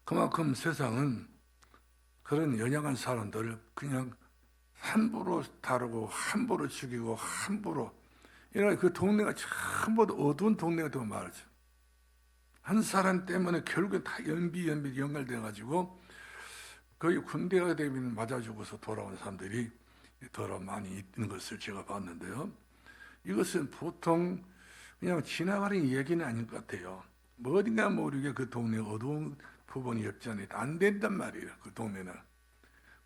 그만큼 세상은 그런 연약한 사람들을 그냥 함부로 다루고 함부로 죽이고 함부로 이런 그 동네가 전부 어두운 동네가 되고 말이죠. 한 사람 때문에 결국엔 다 연결돼 가지고 거의 군대가 되면 맞아 죽어서 돌아온 사람들이 더러 많이 있는 것을 제가 봤는데요. 이것은 보통 그냥 지나가는 얘기는 아닌 것 같아요. 뭐 어딘가 모르게 그 동네 어두운 부분이 없지 않아요. 안 된단 말이에요. 그 동네는.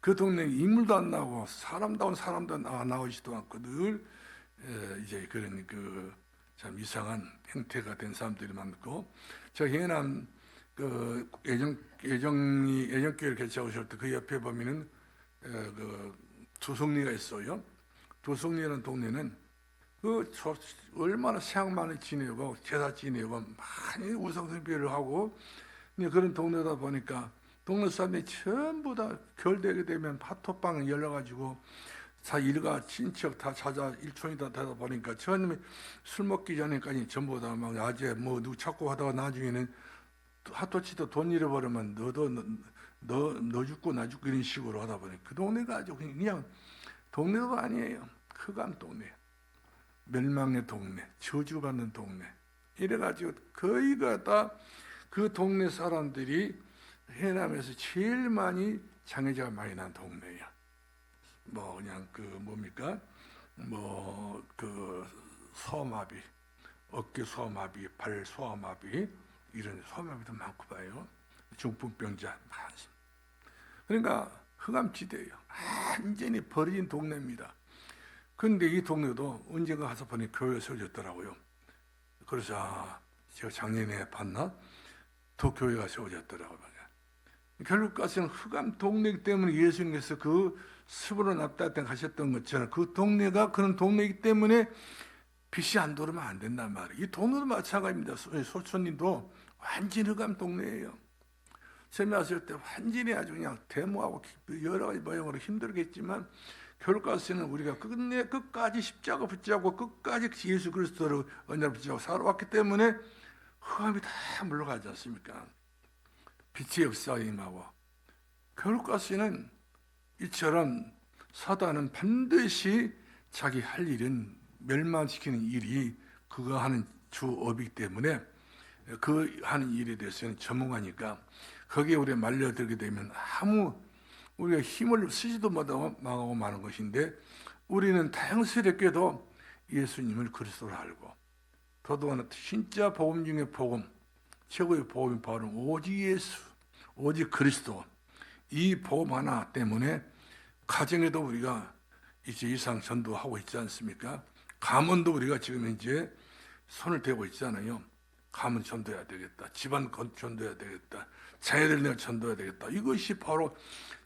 그 동네는 인물도 안 나오고 사람다운 사람도 나오지도 않고 늘 이제 그런 그 참 이상한 형태가 된 사람들이 많고 저 해남 그 애정교회를 개최하실 때 그 옆에 보면은 그 두성리가 있어요. 두성리라는 동네는 얼마나 세상 많이 지내고 제사 지내고 많이 우상숭배를 하고 그런 동네다 보니까 동네 사람들이 전부 다 겨울되게 되면 파토방을 열어가지고 다 일가 친척 다 찾아 일촌이 다 되다 보니까 처음에 술 먹기 전에까지 전부 다 막 낮에 뭐 누구 찾고 하다가 나중에는 하토치도 돈 잃어버리면 너 죽고 나 죽고 이런 식으로 하다 보니 그 동네가 아주 그냥 동네가 아니에요. 흑암 동네, 멸망의 동네, 저주받는 동네. 이래가지고 거의가 다 그 동네 사람들이 해남에서 제일 많이 장애자가 많이 난 동네예요. 뭐 그냥 그 뭡니까? 뭐 그 소아마비, 어깨 소아마비, 발 소아마비 이런 소아마비도 많고 봐요. 중풍병자 많습니다. 그러니까 흑암지대예요. 완전히 버려진 동네입니다. 그런데 이 동네도 언젠가 가서 보니 교회가 세워졌더라고요. 그래서 제가 작년에 봤나? 더 교회가 세워졌더라고요. 결국 가서는 흑암 동네이기 때문에 예수님께서 그 습으로 납작된 가셨던 것처럼 그 동네가 그런 동네이기 때문에 빛이 안 들어오면 안 된단 말이에요. 이 동네도 마찬가지입니다. 소천님도 완전 흑암 동네예요. 처음에 왔을 때 완전히 아주 그냥 데모하고 여러 가지 모양으로 힘들겠지만 결국 가서는 우리가 끝까지 십자가 붙잡고 끝까지 예수 그리스도를 언약을 붙잡고 살아왔기 때문에 흑암이 다 물러가지 않습니까? 빛의 역사가 임하고 결국 가서는 이처럼 사단은 반드시 자기 할 일은 멸망시키는 일이 그가 하는 주업이기 때문에 그 하는 일에 대해서는 전문가니까 거기에 우리가 말려들게 되면 아무 우리가 힘을 쓰지도 못하고 망하고 마는 것인데 우리는 다행스럽게도 예수님을 그리스도로 알고 더더구나 진짜 복음 중에 복음, 최고의 복음이 바로 오직 예수, 오직 그리스도. 이 복음 하나 때문에 가정에도 우리가 이제 이상 전도하고 있지 않습니까? 가문도 우리가 지금 이제 손을 대고 있잖아요. 가문 전도해야 되겠다. 집안 전도해야 되겠다. 자녀들 내가 전도해야 되겠다. 이것이 바로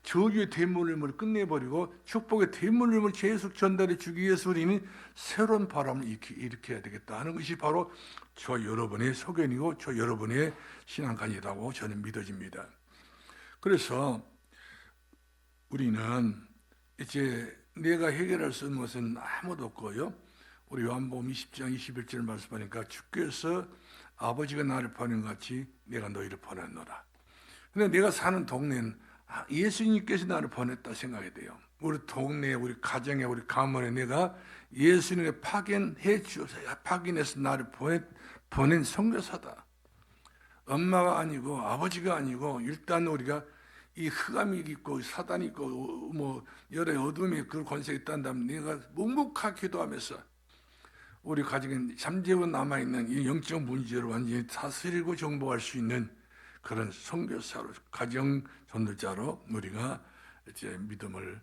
저주의 대물림을 끝내버리고 축복의 대물림을 계속 전달해 주기 위해서 우리는 새로운 바람을 일으켜야 되겠다 하는 것이 바로 저 여러분의 소견이고 저 여러분의 신앙관이라고 저는 믿어집니다. 그래서 우리는 이제 내가 해결할 수 있는 것은 아무도 없고요. 우리 요한복음 20장 21절 말씀하니까 주께서 아버지가 나를 보낸 것 같이 내가 너희를 보냈노라. 근데 내가 사는 동네는 예수님께서 나를 보냈다 생각이 돼요. 우리 동네에, 우리 가정에, 우리 가문에 내가 예수님을 파견해서 나를 보낸 선교사다. 엄마가 아니고 아버지가 아니고 일단 우리가 이 흑암이 있고 사단이 있고 뭐 여러 어둠이 그 권세가 있다면 내가 묵묵하게 기도하면서 우리 가정에 잠재워 남아있는 이 영적 문제를 완전히 다스리고 정복할 수 있는 그런 선교사로, 가정 전도자로 우리가 이제 믿음을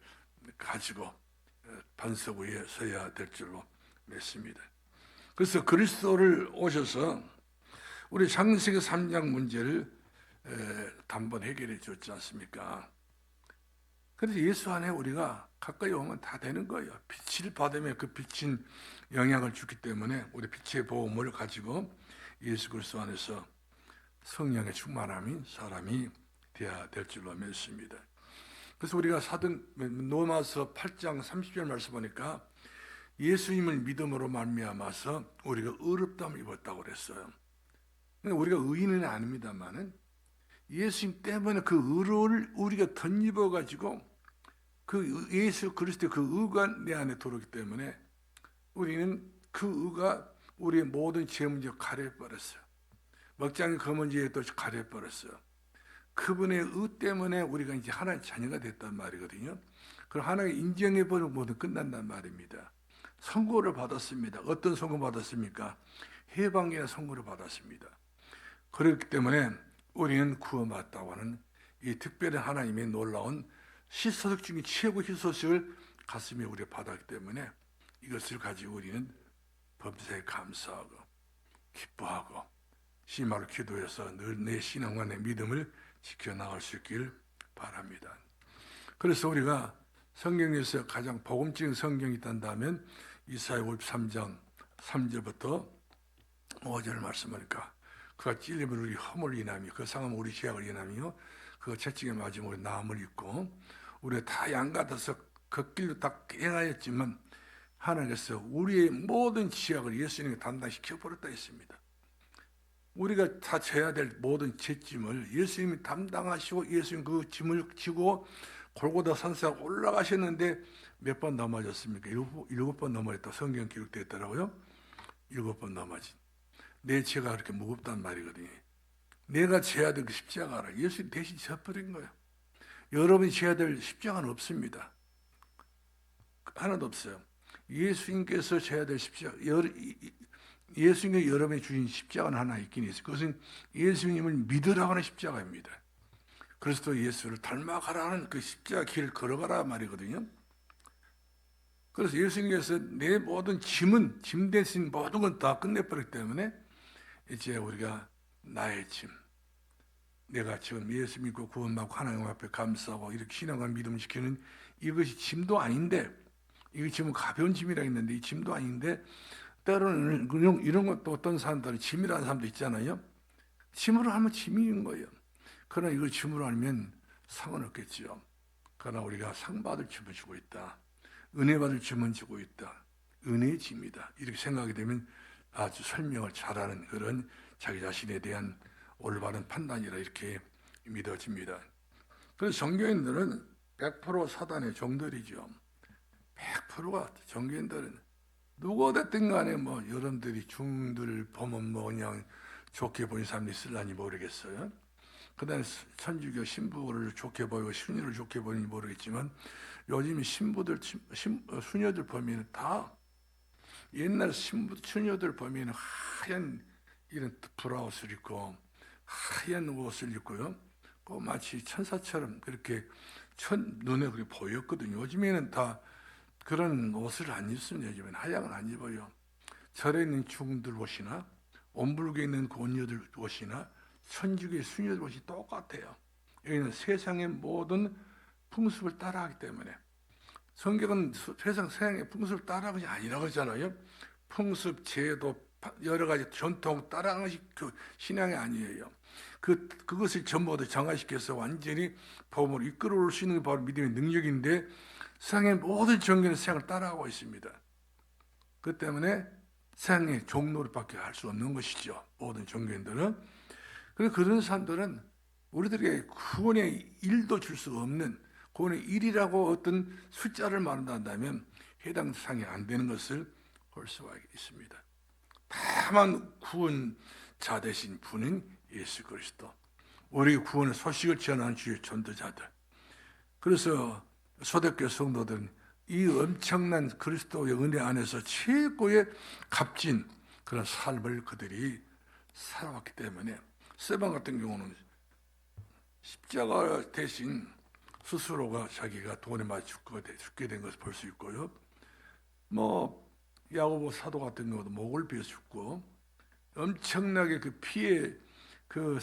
가지고 반석 위에 서야 될 줄로 믿습니다. 그래서 그리스도를 오셔서 우리 창세기 3장 문제를 단번 해결해 줬지 않습니까? 그래서 예수 안에 우리가 가까이 오면 다 되는 거예요. 빛을 받으면 그 빛인 영향을 주기 때문에 우리 빛의 보험을 가지고 예수 그리스도 안에서 성령의 충만함이 사람이 되어야 될 줄로 믿습니다. 그래서 우리가 로마서 8장 30절 말씀 보니까 예수님을 믿음으로 말미암아서 우리가 의롭다함을 입었다고 그랬어요. 우리가 의인은 아닙니다만은 예수님 때문에 그 의를 우리가 덧입어 가지고 그 예수 그리스도의 그 의가 내 안에 들어오기 때문에 우리는 그 의가 우리의 모든 죄 문제 가려버렸어요. 먹장의 그 문제에도 가려버렸어요. 그분의 의 때문에 우리가 이제 하나님의 자녀가 됐단 말이거든요. 그럼 하나님의 인정해버리면 모두 끝난단 말입니다. 선고를 받았습니다. 어떤 선고 받았습니까? 해방이나 선고를 받았습니다. 그렇기 때문에 우리는 구원받았다고 하는 이 특별한 하나님의 놀라운 희소식 중에 최고 희소식을 가슴에 우리가 받았기 때문에 이것을 가지고 우리는 범사에 감사하고 기뻐하고 심화로 기도해서 늘 내 신앙과 내 믿음을 지켜나갈 수 있길 바랍니다. 그래서 우리가 성경에서 가장 복음적인 성경이 있다면 이사야 53장 3절부터 5절 말씀하니까 그가 찔림을 우리 허물 인하며 그 상함 우리 죄악을 인하며 그 채찍에 맞으면 우리 나음을 입고 우리가 다 양같아서 그 길로 다 행하였지만 하나님께서 우리의 모든 죄악을 예수님께 담당시켜 버렸다 했습니다. 우리가 다 져야 될 모든 죄짐을 예수님이 담당하시고 예수님 그 짐을 지고 골고다 산사에 올라가셨는데 몇 번 넘어졌습니까? 7번 넘어졌다. 성경 기록되어 있더라고요. 7번 넘어진. 내 죄가 그렇게 무겁단 말이거든요. 내가 져야 될 그 십자가라. 예수님 대신 져버린 거예요. 여러분이 져야 될 십자가는 없습니다. 하나도 없어요. 예수님께서 져야 될 십자가, 예수님이 여러분이 주신 십자가는 하나 있긴 있어요. 그것은 예수님을 믿으라고 하는 십자가입니다. 그리스도 예수를 닮아가라는 그 십자가 길을 걸어가라 말이거든요. 그래서 예수님께서 내 모든 짐 대신 모든 건 다 끝내버렸기 때문에 이제 우리가 나의 짐, 내가 지금 예수 믿고 구원받고 하나님 앞에 감사하고 이렇게 신앙과 믿음을 지키는 이것이 짐도 아닌데, 이거 짐은 가벼운 짐이라 했는데 이 짐도 아닌데 때로는 이런 것도 어떤 사람들은 짐이라는 사람도 있잖아요. 짐으로 하면 짐인 거예요. 그러나 이걸 짐으로 하면 상은 없겠죠. 그러나 우리가 상 받을 짐을 주고 있다. 은혜 받을 짐은 주고 있다. 은혜의 짐이다. 이렇게 생각이 되면 아주 설명을 잘하는 그런 자기 자신에 대한 올바른 판단이라 이렇게 믿어집니다. 그래서 종교인들은 100% 사단의 종들이죠. 100%가 종교인들은 누가 됐든 간에 뭐 여러분들이 중들 보면 뭐 그냥 좋게 보는 사람이 있을라니 모르겠어요. 그다음에 천주교 신부를 좋게 보이고 수녀를 좋게 보는지 모르겠지만 요즘 신부들 수녀들 보면 다 옛날 신부 처녀들 보면 하얀 이런 브라우스를 입고 하얀 옷을 입고요. 꼭 마치 천사처럼 그렇게 눈에 그렇게 보였거든요. 요즘에는 다 그런 옷을 안 입습니다. 요즘에는 하얀 안 입어요. 절에 있는 중들 옷이나 온불교에 있는 그 온녀들 옷이나 천주교의 수녀들 옷이 똑같아요. 여기는 세상의 모든 풍습을 따라하기 때문에 성경은 세상의 풍습을 따라하는 것이 아니라고 하잖아요. 풍습, 제도, 여러 가지 전통 따라하는 것이 그 신앙이 아니에요. 그것을 전부 다 정화시켜서 완전히 복음으로 이끌어올 수 있는 게 바로 믿음의 능력인데 세상의 모든 종교는 세상을 따라하고 있습니다. 그 때문에 세상의 종로를밖에 할 수 없는 것이죠. 모든 종교인들은. 그래서 그런 사람들은 우리들에게 구원의 일도 줄 수 없는 구원의 일이라고 어떤 숫자를 말한다면 해당 사항이 안 되는 것을 볼 수가 있습니다. 다만 구원자 되신 분은 예수 그리스도. 우리 구원의 소식을 전하는 주의 전도자들. 그래서 초대교회 성도들은 이 엄청난 그리스도의 은혜 안에서 최고의 값진 그런 삶을 그들이 살아왔기 때문에 스데반 같은 경우는 십자가 대신 스스로가 자기가 돈에 맞아 죽게 된 것을 볼 수 있고요. 야고보 사도 같은 경우도 목을 베어 죽고 엄청나게 그 피해 그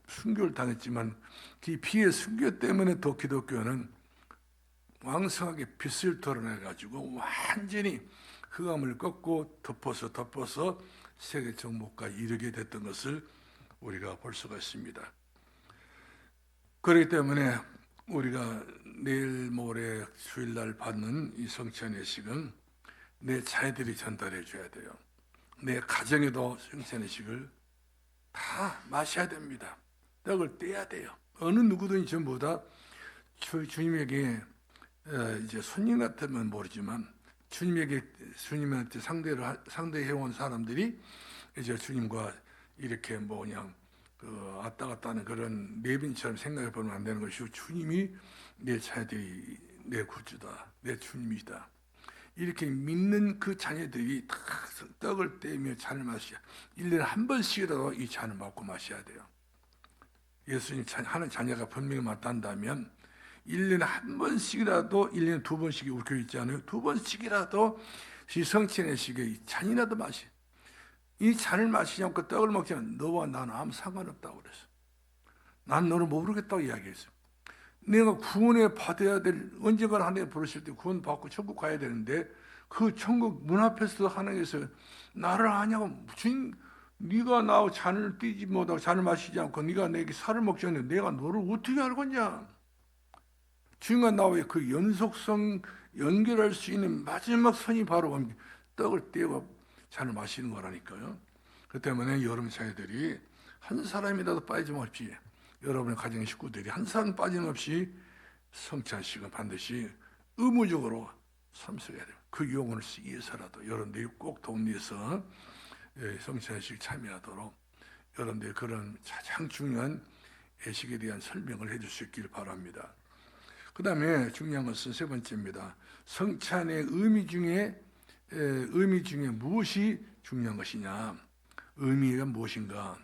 순교를 당했지만 그 피해 순교 때문에 더 기독교는 왕성하게 빛을 드러내가지고 완전히 흑암을 꺾고 덮어서 세계 정복까지 이르게 됐던 것을 우리가 볼 수가 있습니다. 그렇기 때문에 우리가 내일 모레 주일날 받는 이 성찬 예식은 내 자녀들이 전달해 줘야 돼요. 내 가정에도 성찬 예식을 다 마셔야 됩니다. 떡을 떼야 돼요. 어느 누구든지 전부 다 주님에게 이제 손님 같으면 모르지만 주님한테 상대해온 사람들이 이제 주님과 이렇게 그냥 왔다 갔다 하는 그런 내빈처럼 생각해 보면 안 되는 것이고 주님이 내 자녀들이 내 구주다, 내 주님이다. 이렇게 믿는 그 자녀들이 다 떡을 떼며 잔을 마셔야 1년에 한 번씩이라도 이 잔을 먹고 마셔야 돼요. 예수님 하는 자녀가 분명히 맞단다면 1년에 한 번씩이라도 1년에 2번씩이 우리 교회 있지 않아요? 2번씩이라도 이 성찬의 시기에 잔이라도 마시. 이 잔을 마시지 않고 떡을 먹지 않으면 너와 나는 아무 상관없다고 그랬어. 난 너를 모르겠다고 이야기했어. 내가 구원에 받아야 될 언젠가 하나님 부르실 때 구원 받고 천국 가야 되는데 그 천국 문 앞에서 하나님께서 나를 아냐고 주님 네가 나하고 잔을 띄지 못하고 잔을 마시지 않고 네가 내게 살을 먹지 않는데 내가 너를 어떻게 알겠냐. 주님과 나와의 그 연속성 연결할 수 있는 마지막 선이 바로 떡을 떼고 잔을 마시는 거라니까요. 그 때문에 여러분 자녀들이 한 사람이라도 빠짐없이 여러분의 가정 식구들이 한 사람 빠짐없이 성찬식은 반드시 의무적으로 참석해야 돼요. 그 유혹을 위해서라도 여러분들이 꼭 동네에서 성찬식 참여하도록 여러분들이 그런 가장 중요한 예식에 대한 설명을 해줄 수 있기를 바랍니다. 그 다음에 중요한 것은 세 번째입니다. 성찬의 의미 중에 무엇이 중요한 것이냐? 의미가 무엇인가?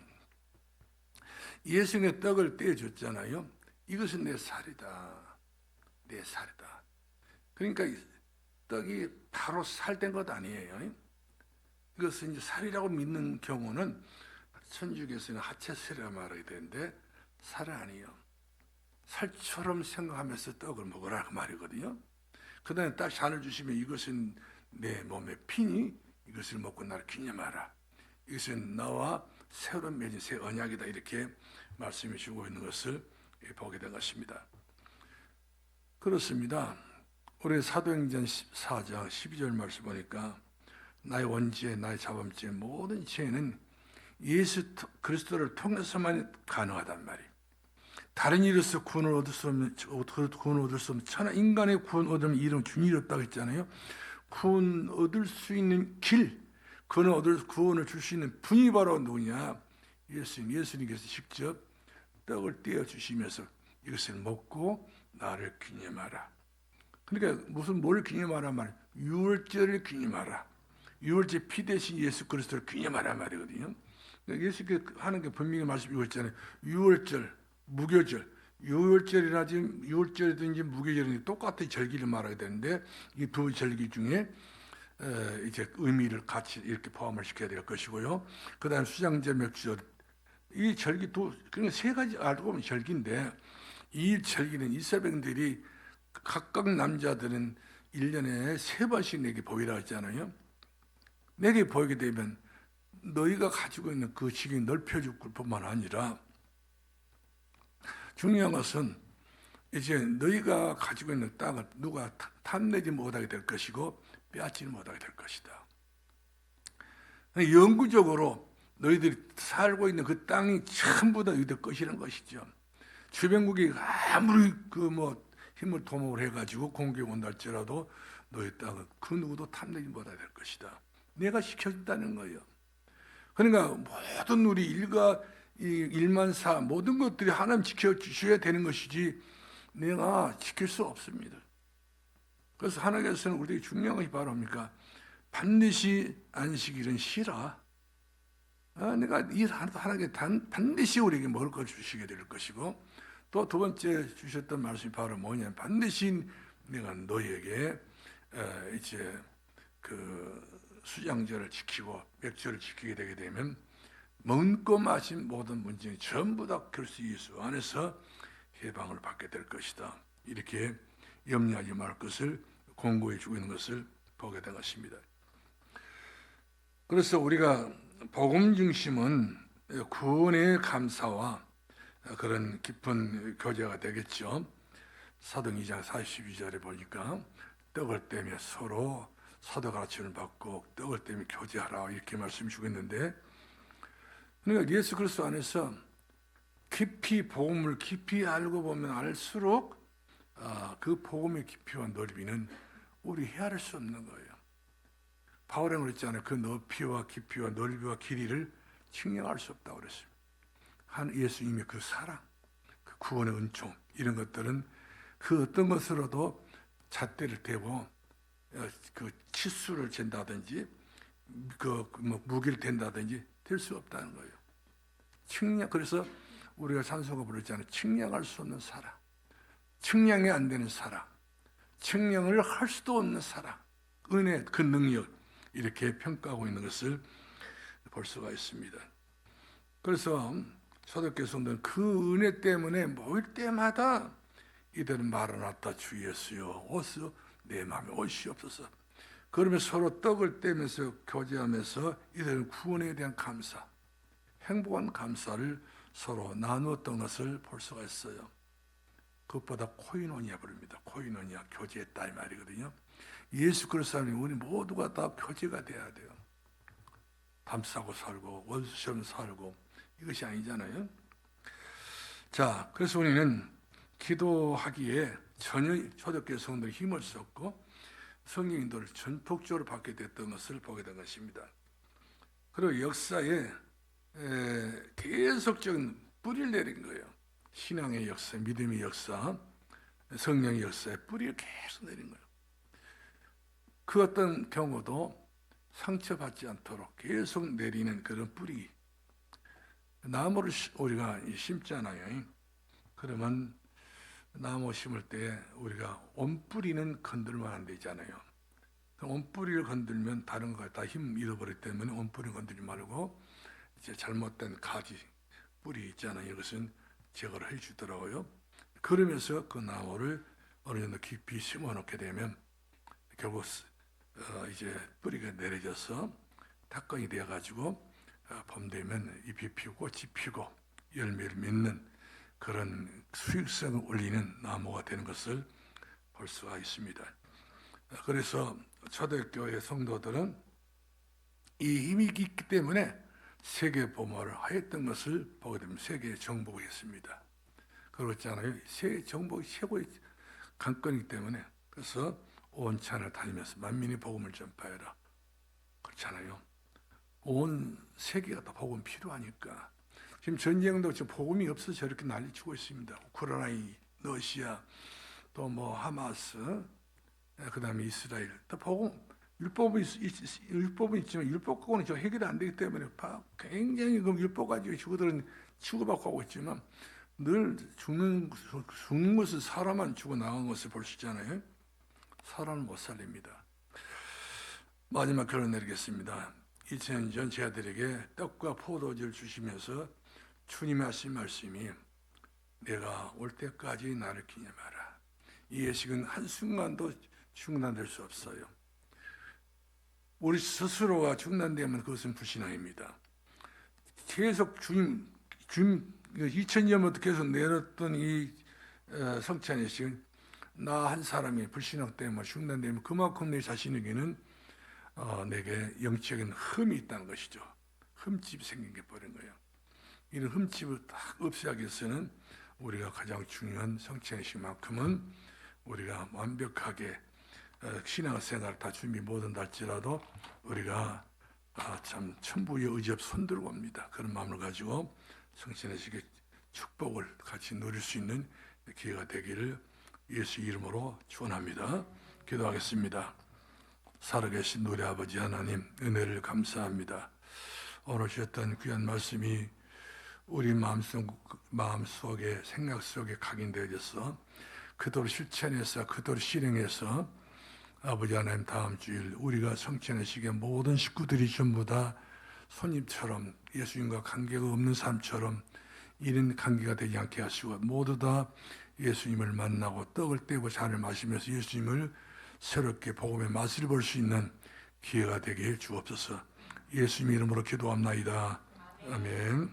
예수님의 떡을 떼어줬잖아요. 이것은 내 살이다. 내 살이다. 그러니까 떡이 바로 살된 것 아니에요. 이것은 이제 살이라고 믿는 경우는 천주교에서는 하체살이라 말하게 되는데 살은 아니에요. 살처럼 생각하면서 떡을 먹으라 그 말이거든요. 그 다음에 딱 잔을 주시면 이것은 내 몸의 피니 이것을 먹고 나를 기념하라. 이것은 나와 새로 맺은 새 언약이다. 이렇게 말씀해 주고 있는 것을 보게 된 것입니다. 그렇습니다. 우리 사도행전 4장 12절 말씀 보니까 나의 원죄, 나의 자범죄 모든 죄는 예수 그리스도를 통해서만 가능하단 말이에요. 다른 일로서 구원을 얻을 수 없는 천하 인간의 구원 얻으면 이름 주님이 없다고 했잖아요. 구원 얻을 수 있는 길, 구원을 줄 수 있는 분이 바로 누구냐? 예수님께서 직접 떡을 떼어 주시면서 이것을 먹고 나를 기념하라. 그러니까 뭘 기념하라 말? 유월절을 기념하라. 유월절 피 대신 예수 그리스도를 기념하란 말이거든요. 예수께 하는 게 분명히 말씀이고 있잖아요. 유월절, 무교절, 유월절이든지 무교절이든지 똑같은 절기를 말해야 되는데 이 두 절기 중에 이제 의미를 같이 이렇게 포함을 시켜야 될 것이고요. 그다음 수장절, 맥주절 이 절기 그러니까 세 가지 알고 보면 절기인데 이 절기는 이스라엘 백성들이 각각 남자들은 1년에 3번씩 내게 보이라 했잖아요. 내게 보이게 되면 너희가 가지고 있는 그 지경이 넓혀질 뿐만 아니라 중요한 것은 이제 너희가 가지고 있는 땅을 누가 탐내지 못하게 될 것이고 빼앗지 못하게 될 것이다. 영구적으로 너희들이 살고 있는 그 땅이 전부 다 너희들 것이라는 것이죠. 주변국이 아무리 힘을 도모를 해가지고 공격이 온다 할지라도 너희 땅은 그 누구도 탐내지 못하게 될 것이다. 내가 시켜준다는 거예요. 그러니까 모든 우리 일만사 모든 것들이 하나님 지켜주셔야 되는 것이지 내가 지킬 수 없습니다. 그래서 하나님께서는 우리에게 중요한 것이 바로 뭡니까? 반드시 안식일은 쉬라. 내가 이 하나님께 반드시 우리에게 먹을 걸 주시게 될 것이고 또 두 번째 주셨던 말씀이 바로 뭐냐면 반드시 내가 너희에게 이제 그 수장절을 지키고 맥절을 지키게 되게 되면 먹고 마신 모든 문제는 전부 다 그리스도 예수 안에서 해방을 받게 될 것이다. 이렇게 염려하지 말 것을 공고해 주고 있는 것을 보게 된 것입니다. 그래서 우리가 복음 중심은 구원의 감사와 그런 깊은 교제가 되겠죠. 사도행 2장 42절에 보니까 떡을 떼며 서로 사도 가르침을 받고 떡을 떼며 교제하라 이렇게 말씀 주고 있는데 그러니까 예수 그리스도 안에서 깊이 복음을 깊이 알고 보면 알수록 그 복음의 깊이와 넓이는 우리 헤아릴 수 없는 거예요. 바울은 그랬잖아요. 그 높이와 깊이와 넓이와 길이를 측량할 수 없다고 그랬습니다. 한 예수님의 그 사랑, 그 구원의 은총 이런 것들은 그 어떤 것으로도 잣대를 대고 그 치수를 잰다든지 무게를 댄다든지 될 수 없다는 거예요. 그래서 우리가 찬송가 부르잖아요. 측량할 수 없는 사랑, 측량이 안 되는 사랑, 측량을 할 수도 없는 사랑, 은혜, 그 능력 이렇게 평가하고 있는 것을 볼 수가 있습니다. 그래서 초대교회 성도는 그 은혜 때문에 모일 때마다 이들은 마라나타 주 예수여 오서 내 마음에 오시옵소서. 그러면서 서로 떡을 떼면서 교제하면서 이들은 구원에 대한 감사, 행복한 감사를 서로 나누었던 것을 볼 수가 있어요. 그것보다 코이노니아 부릅니다. 코이노니아 교제했다 이 말이거든요. 예수 그리스도 안에 우리 모두가 다 교제가 돼야 돼요. 담싸고 살고 원수처럼 살고 이것이 아니잖아요. 자, 그래서 우리는 기도하기에 전혀 초대교회 성도의 힘을 썼고 성령 인도를 전폭적으로 받게 됐던 것을 보게 된 것입니다. 그리고 역사에 계속적인 뿌리를 내린 거예요. 신앙의 역사, 믿음의 역사, 성령의 역사에 뿌리를 계속 내린 거예요. 그 어떤 경우도 상처받지 않도록 계속 내리는 그런 뿌리. 나무를 우리가 심잖아요. 그러면 나무 심을 때 우리가 온뿌리는 건들면 안 되잖아요. 온뿌리를 건들면 다른 거 다 힘 잃어버리기 때문에 온뿌리 건들지 말고 이제 잘못된 가지, 뿌리 있잖아요. 이것은 제거를 해주더라고요. 그러면서 그 나무를 어느 정도 깊이 심어놓게 되면 결국 이제 뿌리가 내려져서 탁건이 되어가지고 봄 되면 잎이 피고 꽃이 피고 열매를 맺는 그런 수익성을 올리는 나무가 되는 것을 볼 수가 있습니다. 그래서 초대교회 성도들은 이 힘이 있기 때문에 세계 보모를 하였던 것을 보게 되면 세계 정복을 했습니다. 그렇잖아요. 세계 정복이 최고의 관건이기 때문에 그래서 온 찬을 다니면서 만민이 복음을 전파해라. 그렇잖아요. 온 세계가 다 복음 필요하니까. 지금 전쟁도 지금 복음이 없어서 저렇게 난리치고 있습니다. 우크라이나, 러시아, 또 하마스, 그 다음에 이스라엘. 또 복음 율법은 있지만 율법하고는 저 해결이 안 되기 때문에 굉장히 그 율법 가지고 저들은 치고받고 하고 있지만 늘 죽는 것은 사람만 죽어 나간 것을 볼 수 있잖아요. 사람은 못 살립니다. 마지막 결론 내리겠습니다. 2000년 전 제자들에게 떡과 포도주를 주시면서 주님이 하신 말씀이 내가 올 때까지 나를 기념하라. 이 예식은 한순간도 중단될 수 없어요. 우리 스스로가 중단되면 그것은 불신앙입니다. 계속 주님 2000년부터 계속 내렸던 이 성찬 예식은 나 한 사람이 불신앙 때문에 중단되면 그만큼 내 자신에게는 내게 영적인 흠이 있다는 것이죠. 흠집이 생긴 게 버린 거예요. 이런 흠집을 딱 없애기 위해서는 우리가 가장 중요한 성찬 예식만큼은 우리가 완벽하게 신앙생활 다 준비 못한다 할지라도 우리가 참 천부의 의지 없이 손들고 옵니다. 그런 마음을 가지고 성찬 예식의 축복을 같이 누릴 수 있는 기회가 되기를 예수 이름으로 축원합니다. 기도하겠습니다. 살아계신 우리 아버지 하나님 은혜를 감사합니다. 오늘 주셨던 귀한 말씀이 우리 마음속에 생각 속에 각인되어져서 그대로 실천해서 그대로 실행해서 아버지 하나님 다음 주일 우리가 성찬의식에 모든 식구들이 전부 다 손님처럼 예수님과 관계가 없는 사람처럼 이런 관계가 되지 않게 하시고 모두 다 예수님을 만나고 떡을 떼고 잔을 마시면서 예수님을 새롭게 복음의 맛을 볼 수 있는 기회가 되게 해 주옵소서. 예수님 이름으로 기도합나이다. 아멘.